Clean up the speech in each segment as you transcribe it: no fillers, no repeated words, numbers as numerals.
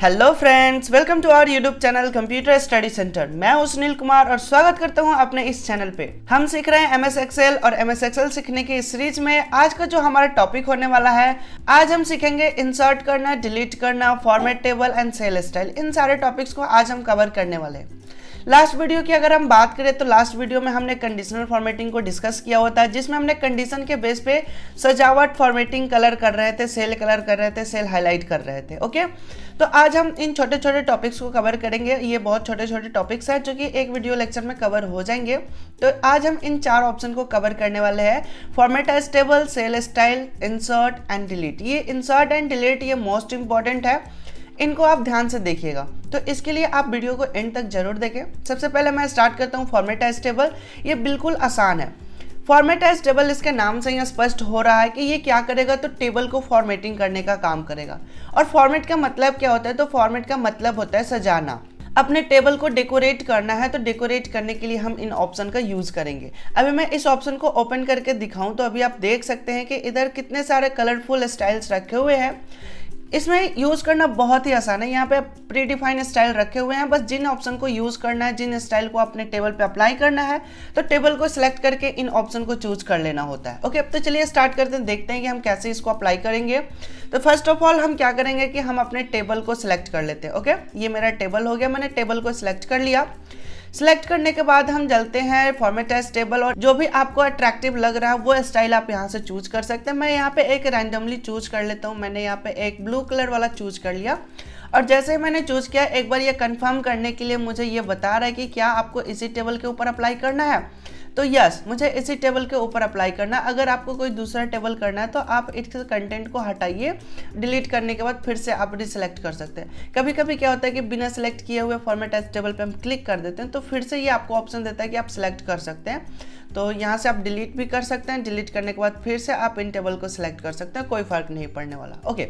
Hello friends, welcome to our YouTube channel computer study centre. मैं हूं सुनील कुमार और स्वागत करता हूं अपने इस चैनल पे। हम सीख रहे हैं एमएस एक्सेल और एमएस एक्सेल सीखने की इस सीरीज में आज का जो हमारा टॉपिक होने वाला है, आज हम सीखेंगे इंसर्ट करना, डिलीट करना, format table and cell style. इन सारे टॉपिक्स को आज हम कवर करने वाले हैं। लास्ट वीडियो की अगर हम बात करें तो लास्ट वीडियो में हमने कंडीशनल फॉर्मेटिंग को डिस्कस किया होता है, जिसमें हमने कंडीशन के बेस पे सजावट, फॉर्मेटिंग, कलर कर रहे थे, सेल कलर कर रहे थे, सेल हाईलाइट कर रहे थे। ओके, तो आज हम इन छोटे छोटे टॉपिक्स को कवर करेंगे। ये बहुत छोटे छोटे टॉपिक्स हैं जो कि एक वीडियो लेक्चर में कवर हो जाएंगे। तो आज हम इन चार ऑप्शन को कवर करने वाले हैं: format as table, cell style, insert and delete. ये इंसर्ट एंड डिलीट ये मोस्ट इंपॉर्टेंट है, इनको आप ध्यान से देखिएगा। तो इसके लिए आप वीडियो को एंड तक जरूर देखें। सबसे पहले मैं स्टार्ट करता हूँ फॉर्मेट एज टेबल। ये बिल्कुल आसान है। फॉर्मेट एज टेबल, इसके नाम से यह स्पष्ट हो रहा है कि ये क्या करेगा, तो टेबल को फॉर्मेटिंग करने का काम करेगा। और फॉर्मेट का मतलब क्या होता है, तो फॉर्मेट का मतलब होता है सजाना। अपने टेबल को डेकोरेट करना है, तो डेकोरेट करने के लिए हम इन ऑप्शन का यूज करेंगे। अभी मैं इस ऑप्शन को ओपन करके दिखाऊं तो अभी आप देख सकते हैं कि इधर कितने सारे कलरफुल स्टाइल्स रखे हुए हैं। इसमें यूज़ करना बहुत ही आसान है। यहाँ पे प्री डिफाइंड स्टाइल रखे हुए हैं, बस जिन ऑप्शन को यूज़ करना है, जिन स्टाइल को अपने टेबल पे अप्लाई करना है, तो टेबल को सिलेक्ट करके इन ऑप्शन को चूज कर लेना होता है। ओके, अब तो चलिए स्टार्ट करते हैं, देखते हैं कि हम कैसे इसको अप्लाई करेंगे। तो फर्स्ट ऑफ ऑल हम क्या करेंगे कि हम अपने टेबल को सिलेक्ट कर लेते हैं। ओके, ये मेरा टेबल हो गया, मैंने टेबल को सिलेक्ट कर लिया। सिलेक्ट करने के बाद हम चलते हैं फॉर्मेट एज टेबल, और जो भी आपको अट्रैक्टिव लग रहा है वो स्टाइल आप यहाँ से चूज कर सकते हैं। मैं यहाँ पे एक रैंडमली चूज कर लेता हूँ। मैंने यहाँ पे एक ब्लू कलर वाला चूज कर लिया, और जैसे ही मैंने चूज किया, एक बार ये कंफर्म करने के लिए मुझे ये बता रहा है कि क्या आपको इसी टेबल के ऊपर अप्लाई करना है। तो यस, मुझे इसी टेबल के ऊपर अप्लाई करना है। अगर आपको कोई दूसरा टेबल करना है तो आप इस कंटेंट को हटाइए, डिलीट करने के बाद फिर से आप रिसेलेक्ट कर सकते हैं। कभी कभी क्या होता है कि बिना सेलेक्ट किए हुए फॉर्मेट एज टेबल पे हम क्लिक कर देते हैं, तो फिर से ये आपको ऑप्शन देता है कि आप सिलेक्ट कर सकते हैं। तो यहाँ से आप डिलीट भी कर सकते हैं। डिलीट करने के बाद फिर से आप इन टेबल को सिलेक्ट कर सकते हैं, कोई फर्क नहीं पड़ने वाला। ओके,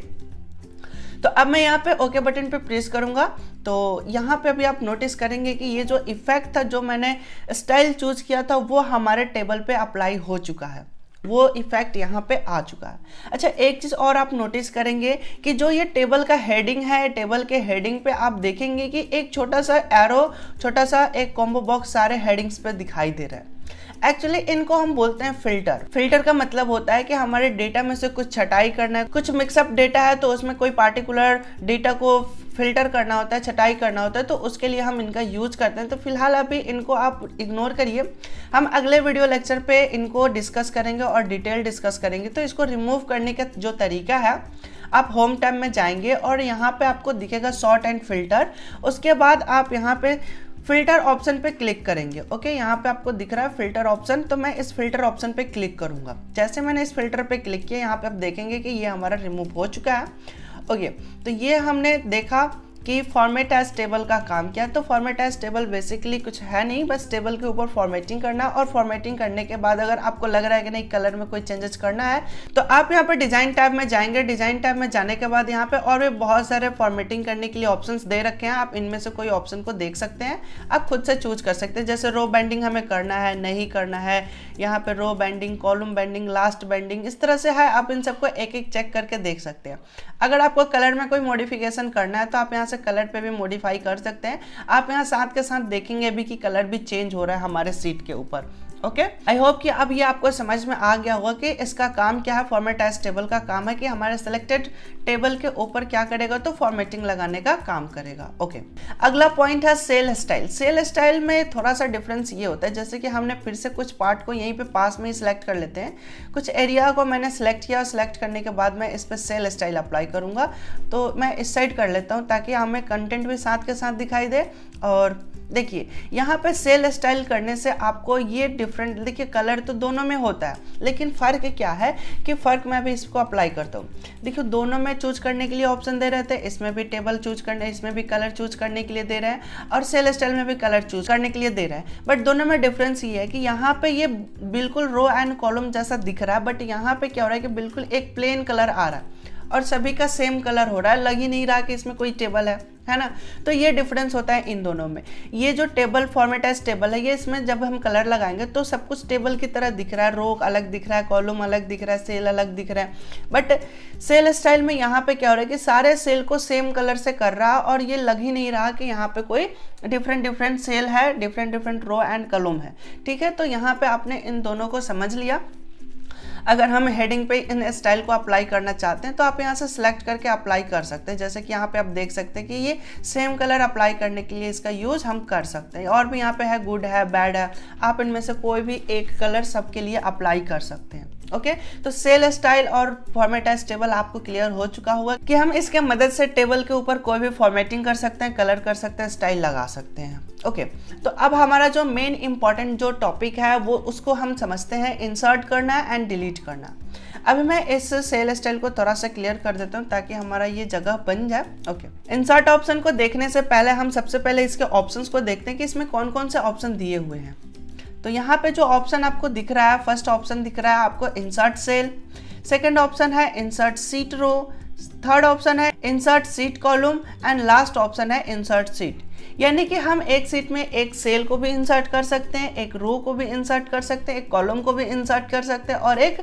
तो अब मैं यहाँ पे ओके बटन पे प्रेस करूँगा, तो यहाँ पे अभी आप नोटिस करेंगे कि ये जो इफेक्ट था, जो मैंने स्टाइल चूज किया था, वो हमारे टेबल पे अप्लाई हो चुका है। वो इफेक्ट यहाँ पे आ चुका है। अच्छा, एक चीज़ और आप नोटिस करेंगे कि जो ये टेबल का हेडिंग है, टेबल के हेडिंग पे आप देखेंगे कि एक छोटा सा एरो, छोटा सा एक कॉम्बो बॉक्स सारे हेडिंग्स पे दिखाई दे रहा है। एक्चुअली इनको हम बोलते हैं फिल्टर। फिल्टर का मतलब होता है कि हमारे डेटा में से कुछ छटाई करना है, कुछ मिक्सअप डेटा है, तो उसमें कोई पार्टिकुलर डेटा को फिल्टर करना होता है, छटाई करना होता है, तो उसके लिए हम इनका यूज करते हैं। तो फिलहाल अभी इनको आप इग्नोर करिए, हम अगले वीडियो लेक्चर पे इनको डिस्कस करेंगे और डिटेल डिस्कस करेंगे। तो इसको रिमूव करने का जो तरीका है, आप होम टैब में जाएंगे और यहाँ पे आपको दिखेगा सॉर्ट एंड फिल्टर। उसके बाद आप यहाँ पे फिल्टर ऑप्शन पे क्लिक करेंगे। ओके, यहाँ पे आपको दिख रहा है फिल्टर ऑप्शन, तो मैं इस फिल्टर ऑप्शन पे क्लिक करूंगा। जैसे मैंने इस फिल्टर पे क्लिक किया, यहाँ पे आप देखेंगे कि ये हमारा रिमूव हो चुका है। ओके, तो ये हमने देखा कि फॉर्मेट एज टेबल का काम क्या है। तो फॉर्मेट एज टेबल बेसिकली कुछ है नहीं, बस टेबल के ऊपर फॉर्मेटिंग करना। और फॉर्मेटिंग करने के बाद अगर आपको लग रहा है कि नहीं, कलर में कोई चेंजेस करना है, तो आप यहाँ पे डिजाइन टैब में जाएंगे। डिजाइन टैब में जाने के बाद यहाँ पे और भी बहुत सारे फॉर्मेटिंग करने के लिए ऑप्शंस दे रखे हैं। आप इनमें से कोई ऑप्शन को देख सकते हैं, आप खुद से चूज कर सकते हैं। जैसे रो बैंडिंग हमें करना है, नहीं करना है, यहाँ पे row banding, column banding, last banding, इस तरह से है। आप इन सबको एक एक चेक करके देख सकते हैं। अगर आपको कलर में कोई मॉडिफिकेशन करना है तो आप यहाँ से कलर पे भी मॉडिफाई कर सकते हैं। आप यहाँ साथ के साथ देखेंगे भी कि कलर भी चेंज हो रहा है हमारे सीट के ऊपर। ओके, आई होप कि अब ये आपको समझ में आ गया होगा कि इसका काम क्या है। फॉर्मेट एज टेबल का काम है कि हमारे सिलेक्टेड टेबल के ऊपर क्या करेगा, तो फॉर्मेटिंग लगाने का काम करेगा। ओके, अगला पॉइंट है सेल स्टाइल। सेल स्टाइल में थोड़ा सा डिफरेंस ये होता है, जैसे कि हमने फिर से कुछ पार्ट को यहीं पे पास में ही सिलेक्ट कर लेते हैं। कुछ एरिया को मैंने सिलेक्ट किया, सिलेक्ट करने के बाद मैं इस पर सेल स्टाइल अप्लाई करूंगा। तो मैं इस साइड कर लेता हूँ ताकि हमें कंटेंट भी साथ के साथ दिखाई दे। और देखिए, यहाँ पे सेल स्टाइल करने से आपको ये डिफरेंट, देखिए कलर तो दोनों में होता है, लेकिन फ़र्क क्या है कि फ़र्क मैं भी इसको अप्लाई करता हूँ। देखिए, दोनों में चूज करने के लिए ऑप्शन दे रहे थे, इसमें भी टेबल चूज करने, इसमें भी कलर चूज करने के लिए दे रहे हैं, और सेल स्टाइल में भी कलर चूज करने के लिए दे रहे हैं। बट दोनों में डिफरेंस ये है कि यहाँ पे ये बिल्कुल रो एंड कॉलम जैसा दिख रहा है, बट यहाँ पे क्या हो रहा है कि बिल्कुल एक प्लेन कलर आ रहा है। और सभी का सेम कलर हो रहा है, लग ही नहीं रहा कि इसमें कोई टेबल है ना। तो ये डिफरेंस होता है इन दोनों में। ये जो टेबल फॉर्मेट एज टेबल है, ये इसमें जब हम कलर लगाएंगे तो सब कुछ टेबल की तरह दिख रहा है, रो अलग दिख रहा है, कॉलम अलग दिख रहा है, सेल अलग दिख रहा है। बट सेल स्टाइल में यहाँ पे क्या हो रहा है कि सारे सेल को सेम कलर से कर रहा है और ये लग ही नहीं रहा कि यहाँ पे कोई डिफरेंट सेल है, डिफरेंट रो एंड कॉलम है। ठीक है, तो यहाँ पे आपने इन दोनों को समझ लिया। अगर हम हेडिंग पे इन स्टाइल को अप्लाई करना चाहते हैं तो आप यहाँ से सिलेक्ट करके अप्लाई कर सकते हैं। जैसे कि यहाँ पे आप देख सकते हैं कि ये सेम कलर अप्लाई करने के लिए इसका यूज़ हम कर सकते हैं। और भी यहाँ पे है गुड है, बैड है, आप इनमें से कोई भी एक कलर सबके लिए अप्लाई कर सकते हैं। ओके, तो सेल स्टाइल और फॉर्मेट एज टेबल आपको क्लियर हो चुका होगा कि हम इसके मदद से टेबल के ऊपर कोई भी फॉर्मेटिंग कर सकते हैं, कलर कर सकते हैं, स्टाइल लगा सकते हैं। ओके, तो अब हमारा जो मेन इंपॉर्टेंट जो टॉपिक है वो उसको हम समझते हैं, इंसर्ट करना एंड डिलीट करना। अभी मैं इस सेल स्टाइल को थोड़ा सा क्लियर कर देता हूँ ताकि हमारा ये जगह बन जाए। ओके, इंसर्ट ऑप्शन को देखने से पहले हम सबसे पहले इसके ऑप्शंस को देखते हैं कि इसमें कौन कौन से ऑप्शन दिए हुए हैं। तो यहाँ पे जो ऑप्शन आपको दिख रहा है, फर्स्ट ऑप्शन दिख रहा है आपको इंसर्ट सेल, सेकंड ऑप्शन है इंसर्ट सीट रो, थर्ड ऑप्शन है insert seat column and last option है इंसर्ट सीट। यानी कि हम एक सीट में एक सेल को भी इंसर्ट कर सकते हैं, एक रो को भी इंसर्ट कर सकते हैं, एक कॉलम को भी इंसर्ट कर सकते हैं और एक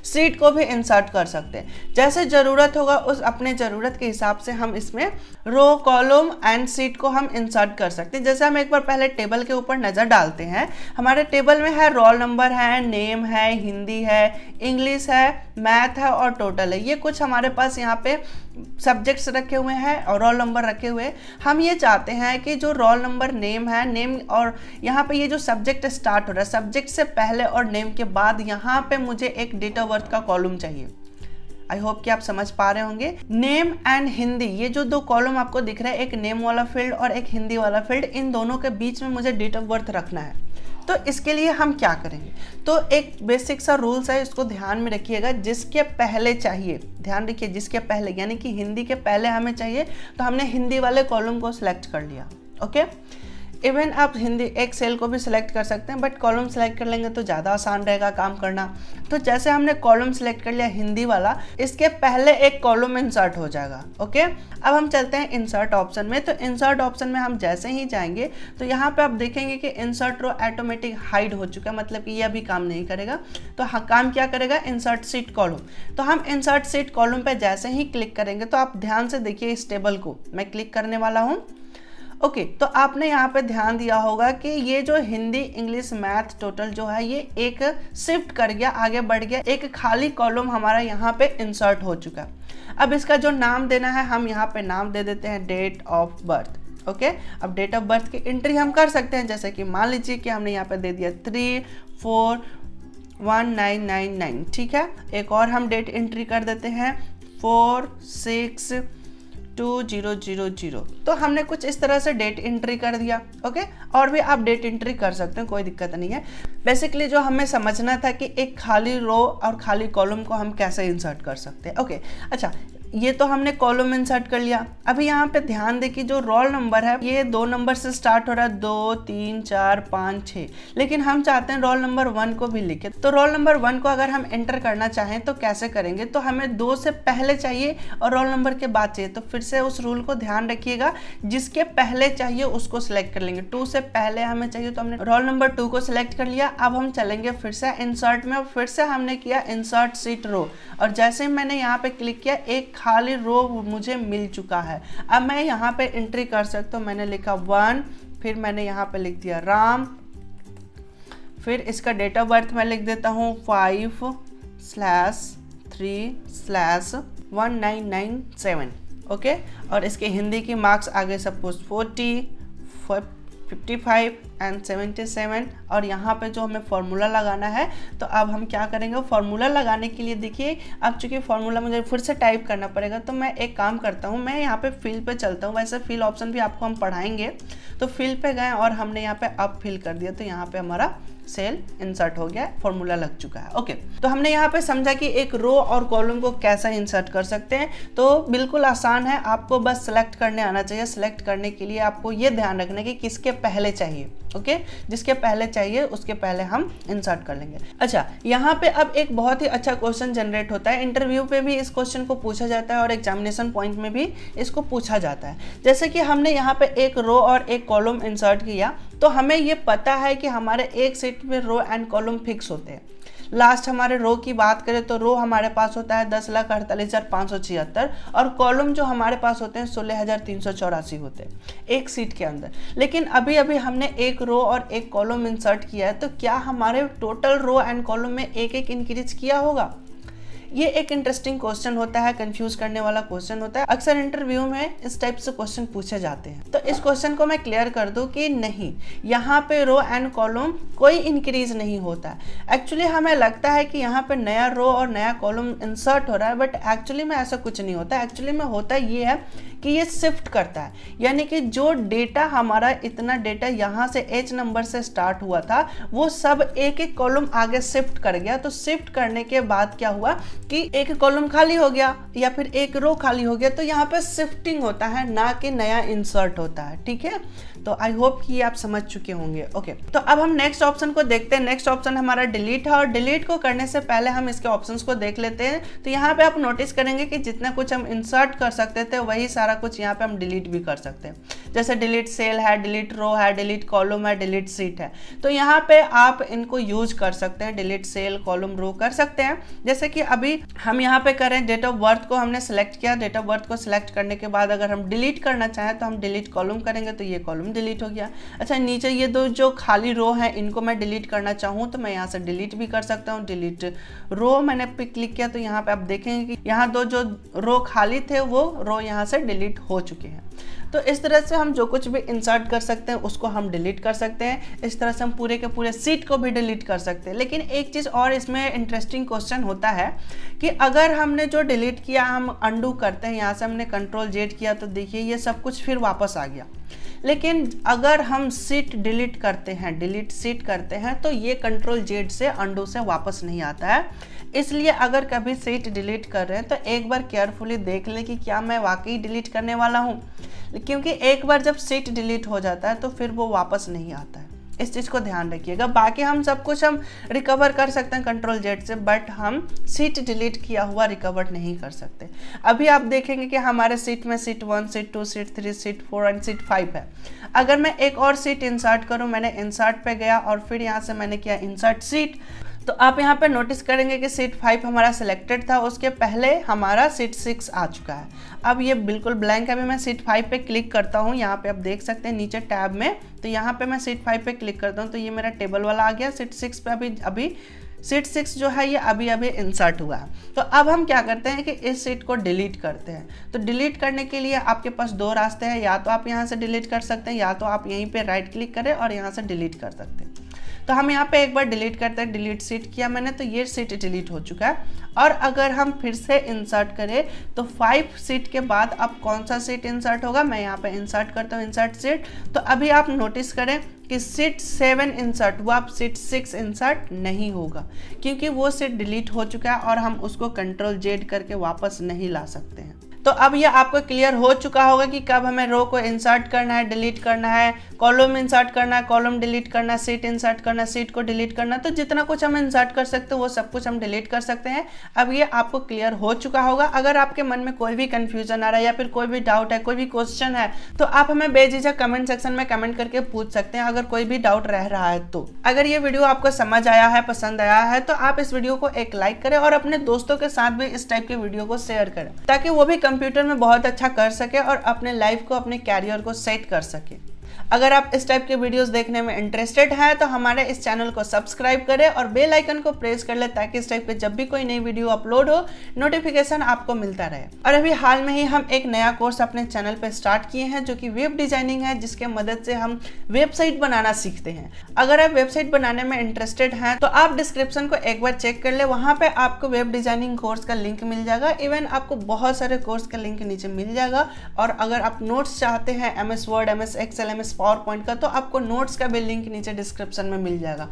सीट को भी इंसर्ट कर सकते हैं। जैसे ज़रूरत होगा उस अपने ज़रूरत के हिसाब से हम इसमें रो, कॉलम एंड सीट को हम इंसर्ट कर सकते हैं। जैसे हम एक बार पहले टेबल के ऊपर नज़र डालते हैं, हमारे टेबल में है रोल नंबर है, नेम है, हिंदी है, इंग्लिश है, मैथ है और टोटल है। ये कुछ हमारे पास यहाँ पे सब्जेक्ट्स रखे हुए हैं और रोल नंबर रखे हुए हैं। हम ये चाहते हैं कि जो रोल नंबर, नेम है, नेम और यहाँ पे ये जो सब्जेक्ट स्टार्ट हो रहा है, सब्जेक्ट से पहले और नेम के बाद यहाँ पे मुझे एक डेट ऑफ बर्थ का कॉलम चाहिए। आई होप कि आप समझ पा रहे होंगे। नेम एंड हिंदी, ये जो दो कॉलम आपको दिख रहा है, एक नेम वाला फील्ड और एक हिंदी वाला फील्ड, इन दोनों के बीच में मुझे डेट ऑफ बर्थ रखना है। तो इसके लिए हम क्या करेंगे, तो एक बेसिक सा रूल्स है, इसको ध्यान में रखिएगा। जिसके पहले चाहिए, ध्यान रखिए, जिसके पहले यानी कि हिंदी के पहले हमें चाहिए, तो हमने हिंदी वाले कॉलम को सिलेक्ट कर लिया। ओके, इवन आप हिंदी एक सेल को भी सिलेक्ट कर सकते हैं, बट कॉलम सेलेक्ट कर लेंगे तो ज़्यादा आसान रहेगा काम करना। तो जैसे हमने कॉलम सेलेक्ट कर लिया हिंदी वाला, इसके पहले एक कॉलम इंसर्ट हो जाएगा। ओके, अब हम चलते हैं इंसर्ट ऑप्शन में। तो इंसर्ट ऑप्शन में हम जैसे ही जाएंगे तो यहाँ पे आप देखेंगे कि इंसर्ट रो ऑटोमेटिक हाइड हो चुका है, मतलब कि ये अभी काम नहीं करेगा। तो हाँ, काम क्या करेगा, इंसर्ट सीट कॉलम। तो हम इंसर्ट सीट कॉलम पे जैसे ही क्लिक करेंगे तो आप ध्यान से देखिए, इस टेबल को मैं क्लिक करने वाला हूँ। ओके, तो आपने यहाँ पे ध्यान दिया होगा कि ये जो हिंदी, इंग्लिश, मैथ, टोटल जो है ये एक शिफ्ट कर गया, आगे बढ़ गया, एक खाली कॉलम हमारा यहाँ पे इंसर्ट हो चुका। अब इसका जो नाम देना है, हम यहाँ पे नाम दे देते हैं डेट ऑफ बर्थ। ओके, अब डेट ऑफ बर्थ की एंट्री हम कर सकते हैं, जैसे कि मान लीजिए कि हमने यहाँ पे दे दिया 3/4/1999। ठीक है, एक और हम डेट एंट्री कर देते हैं 4/6/2000। तो हमने कुछ इस तरह से डेट एंट्री कर दिया। ओके, और भी आप डेट एंट्री कर सकते हैं, कोई दिक्कत नहीं है। बेसिकली जो हमें समझना था कि एक खाली रो और खाली कॉलम को हम कैसे इंसर्ट कर सकते हैं। ओके, अच्छा, ये तो हमने कॉलम इंसर्ट कर लिया। अभी यहाँ पे ध्यान दें कि जो रोल नंबर है ये 2 नंबर से स्टार्ट हो रहा है, 2, 3, 4, 5, 6, लेकिन हम चाहते हैं रोल नंबर 1 को भी लिखे। तो रोल नंबर 1 को अगर हम एंटर करना चाहें तो कैसे करेंगे, तो हमें 2 से पहले चाहिए और रोल नंबर के बाद चाहिए। तो फिर से उस रूल को ध्यान रखिएगा, जिसके पहले चाहिए उसको सिलेक्ट कर लेंगे। 2 से पहले हमें चाहिए तो हमने रोल नंबर 2 को सिलेक्ट कर लिया। अब हम चलेंगे फिर से इंसर्ट में, फिर से हमने किया इंसर्ट सीट रो, और जैसे ही मैंने यहाँ पे क्लिक किया एक खाली रो मुझे मिल चुका है। अब मैं यहाँ पे एंट्री कर सकता हूँ, मैंने लिखा 1, फिर मैंने यहाँ पे लिख दिया राम, फिर इसका डेट ऑफ बर्थ मैं लिख देता हूँ 5/3/1997। ओके, और इसके हिंदी की मार्क्स आगे सपोज 40, 55 एंड 77। और यहाँ पे जो हमें फॉर्मूला लगाना है, तो अब हम क्या करेंगे, फॉर्मूला लगाने के लिए देखिए, अब चूंकि फॉर्मूला मुझे फिर से टाइप करना पड़ेगा, तो मैं एक काम करता हूँ, मैं यहाँ पे फिल पे चलता हूँ। वैसे फिल ऑप्शन भी आपको हम पढ़ाएंगे। तो फिल पे गए और हमने यहाँ पे अब फिल कर दिया, तो यहाँ पे हमारा सेल इंसर्ट हो गया, फॉर्मूला लग चुका है। ओके, तो हमने यहाँ पे समझा कि एक रो और कॉलम को कैसा इंसर्ट कर सकते हैं। तो बिल्कुल आसान है, आपको बस सेलेक्ट करने आना चाहिए। सेलेक्ट करने के लिए आपको ये ध्यान रखना है कि किसके पहले चाहिए। ओके, जिसके पहले चाहिए उसके पहले हम इंसर्ट कर लेंगे। अच्छा, यहाँ पे अब एक बहुत ही अच्छा क्वेश्चन जनरेट होता है, इंटरव्यू पे भी इस क्वेश्चन को पूछा जाता है और एग्जामिनेशन पॉइंट में भी इसको पूछा जाता है। जैसे कि हमने यहाँ पे एक रो और एक कॉलम इंसर्ट किया, तो हमें ये पता है कि हमारे एक शीट में रो एंड कॉलम फिक्स होते हैं। लास्ट हमारे रो की बात करें तो रो हमारे पास होता है 10,48,576 और कॉलम जो हमारे पास होते हैं 16,384 होते हैं एक सीट के अंदर। लेकिन अभी अभी हमने एक रो और एक कॉलम इंसर्ट किया है, तो क्या हमारे टोटल रो एंड कॉलम में एक एक इंक्रीज किया होगा? ये एक इंटरेस्टिंग क्वेश्चन होता है, कंफ्यूज करने वाला क्वेश्चन होता है। अक्सर इंटरव्यू में इस टाइप से क्वेश्चन पूछे जाते हैं। तो इस क्वेश्चन को मैं क्लियर कर दूं कि नहीं, यहाँ पे रो एंड कॉलम कोई इंक्रीज नहीं होता है। एक्चुअली हमें लगता है कि यहाँ पे नया रो और नया कॉलम इंसर्ट हो रहा है, बट एक्चुअली में ऐसा कुछ नहीं होता। एक्चुअली में होता ये है कि ये शिफ्ट करता है, यानी कि जो डेटा हमारा इतना डेटा यहाँ से H नंबर से स्टार्ट हुआ था वो सब एक एक कॉलम आगे शिफ्ट कर गया। तो शिफ्ट करने के बाद क्या हुआ कि एक कॉलम खाली हो गया या फिर एक रो खाली हो गया, तो यहाँ पे शिफ्टिंग होता है, ना कि नया इंसर्ट होता है। ठीक है, तो आई होप कि आप समझ चुके होंगे। ओके, तो अब हम नेक्स्ट ऑप्शन को देखते हैं। नेक्स्ट ऑप्शन हमारा डिलीट है और डिलीट को करने से पहले हम इसके ऑप्शंस को देख लेते हैं। तो यहाँ पे आप नोटिस करेंगे कि जितना कुछ हम इंसर्ट कर सकते थे वही सारा कुछ यहाँ पे हम डिलीट भी कर सकते हैं। जैसे डिलीट सेल है, डिलीट रो है, डिलीट कॉलम है, डिलीट सीट है। तो यहाँ पे आप इनको यूज कर सकते हैं, डिलीट सेल, कॉलम, रो कर सकते हैं। जैसे कि अभी हम यहाँ पे करें, डेट ऑफ बर्थ को हमने सेलेक्ट किया। डेट ऑफ बर्थ को सिलेक्ट करने के बाद अगर हम डिलीट करना चाहें तो हम डिलीट कॉलम करेंगे, तो ये कॉलम डिलीट हो गया। अच्छा, नीचे ये दो जो खाली रो है इनको मैं डिलीट करना चाहूँ तो मैं यहाँ से डिलीट भी कर सकता हूँ। डिलीट रो मैंने पे क्लिक किया तो यहाँ पे आप देखेंगे कि यहाँ दो जो रो खाली थे वो रो यहाँ से डिलीट हो चुके हैं। तो इस तरह से हम जो कुछ भी इंसर्ट कर सकते हैं उसको हम डिलीट कर सकते हैं। इस तरह से हम पूरे के पूरे सीट को भी डिलीट कर सकते हैं। लेकिन एक चीज़ और इसमें इंटरेस्टिंग क्वेश्चन होता है कि अगर हमने जो डिलीट किया हम अंडू करते हैं, यहाँ से हमने Ctrl+Z किया तो देखिए ये सब कुछ फिर वापस आ गया। लेकिन अगर हम सीट डिलीट करते हैं, डिलीट सीट करते हैं, तो ये Ctrl+Z से अंडू से वापस नहीं आता है। इसलिए अगर कभी सीट डिलीट कर रहे हैं तो एक बार केयरफुली देख लें कि क्या मैं वाकई डिलीट करने वाला हूँ, क्योंकि एक बार जब सीट डिलीट हो जाता है तो फिर वो वापस नहीं आता है। इस चीज़ को ध्यान रखिएगा। बाकी हम सब कुछ हम रिकवर कर सकते हैं Ctrl+Z से, बट हम सीट डिलीट किया हुआ रिकवर नहीं कर सकते। अभी आप देखेंगे कि हमारे सीट में seat 1, seat 2, seat 3, seat 4 and seat 5 है। अगर मैं एक और सीट इंसर्ट करूं, मैंने इंसर्ट पे गया और फिर यहाँ से मैंने किया इंसर्ट सीट, तो आप यहाँ पे नोटिस करेंगे कि सीट 5 हमारा सिलेक्टेड था, उसके पहले हमारा सीट 6 आ चुका है। अब ये बिल्कुल ब्लैंक है। अभी मैं सीट 5 पे क्लिक करता हूँ, यहाँ पे आप देख सकते हैं नीचे टैब में, तो यहाँ पे मैं सीट 5 पे क्लिक करता हूँ तो ये मेरा टेबल वाला आ गया। सीट 6 पे अभी सीट 6 जो है ये अभी इंसर्ट हुआ है। तो अब हम क्या करते हैं कि इस सीट को डिलीट करते हैं। तो डिलीट करने के लिए आपके पास दो रास्ते हैं, या तो आप यहाँ से डिलीट कर सकते हैं या तो आप यहीं पे राइट क्लिक करें और यहाँ से डिलीट कर सकते हैं। तो हम यहाँ पे एक बार डिलीट करते हैं, डिलीट सीट किया मैंने तो ये सीट डिलीट हो चुका है। और अगर हम फिर से इंसर्ट करें तो 5 सीट के बाद अब कौन सा सीट इंसर्ट होगा, मैं यहाँ पे इंसर्ट करता हूँ इंसर्ट सीट। तो अभी आप नोटिस करें कि सीट 7 इंसर्ट हुआ, अब सीट 6 इंसर्ट नहीं होगा क्योंकि वो सीट डिलीट हो चुका है और हम उसको Ctrl+Z करके वापस नहीं ला सकते हैं। तो अब ये आपको क्लियर हो चुका होगा कि कब हमें रो को इंसर्ट करना है, डिलीट करना है, कॉलम इंसर्ट करना है, कॉलम डिलीट करना है, सीट इंसर्ट करना है, सीट को डिलीट करना है। तो जितना कुछ हम इंसर्ट कर सकते हैं वो सब कुछ हम डिलीट कर सकते हैं। अब ये आपको क्लियर हो चुका होगा। अगर आपके मन में कोई भी कंफ्यूजन आ रहा है या फिर कोई भी डाउट है, कोई भी क्वेश्चन है, तो आप हमें बेझिझक कमेंट सेक्शन में कमेंट करके पूछ सकते हैं अगर कोई भी डाउट रह रहा है तो। अगर ये वीडियो आपको समझ आया है, पसंद आया है, तो आप इस वीडियो को एक लाइक करें और अपने दोस्तों के साथ भी इस टाइप के वीडियो को शेयर करें ताकि वो भी कंप्यूटर में बहुत अच्छा कर सके और अपने लाइफ को, अपने कैरियर को सेट कर सके। अगर आप इस टाइप के वीडियोस देखने में इंटरेस्टेड हैं तो हमारे इस चैनल को सब्सक्राइब करें और बेल आइकन को प्रेस कर ले ताकि इस टाइप के जब भी कोई नई वीडियो अपलोड हो नोटिफिकेशन आपको मिलता रहे। और अभी हाल में ही हम एक नया कोर्स अपने चैनल पे स्टार्ट किए हैं जो कि वेब डिजाइनिंग है, जिसके मदद से हम वेबसाइट बनाना सीखते हैं। अगर आप वेबसाइट बनाने में इंटरेस्टेड हैं तो आप डिस्क्रिप्शन को एक बार चेक कर ले, वहाँ पे आपको वेब डिजाइनिंग कोर्स का लिंक मिल जाएगा। इवन आपको बहुत सारे कोर्स का लिंक नीचे मिल जाएगा। और अगर आप नोट्स चाहते हैं MS Word, MS Excel, MS PowerPoint का, तो आपको नोट्स का भी लिंक नीचे डिस्क्रिप्शन में मिल जाएगा।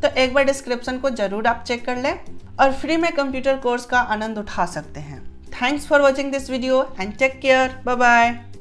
तो एक बार डिस्क्रिप्शन को जरूर आप चेक कर लें और फ्री में कंप्यूटर कोर्स का आनंद उठा सकते हैं। Thanks for watching this video and take care, bye bye.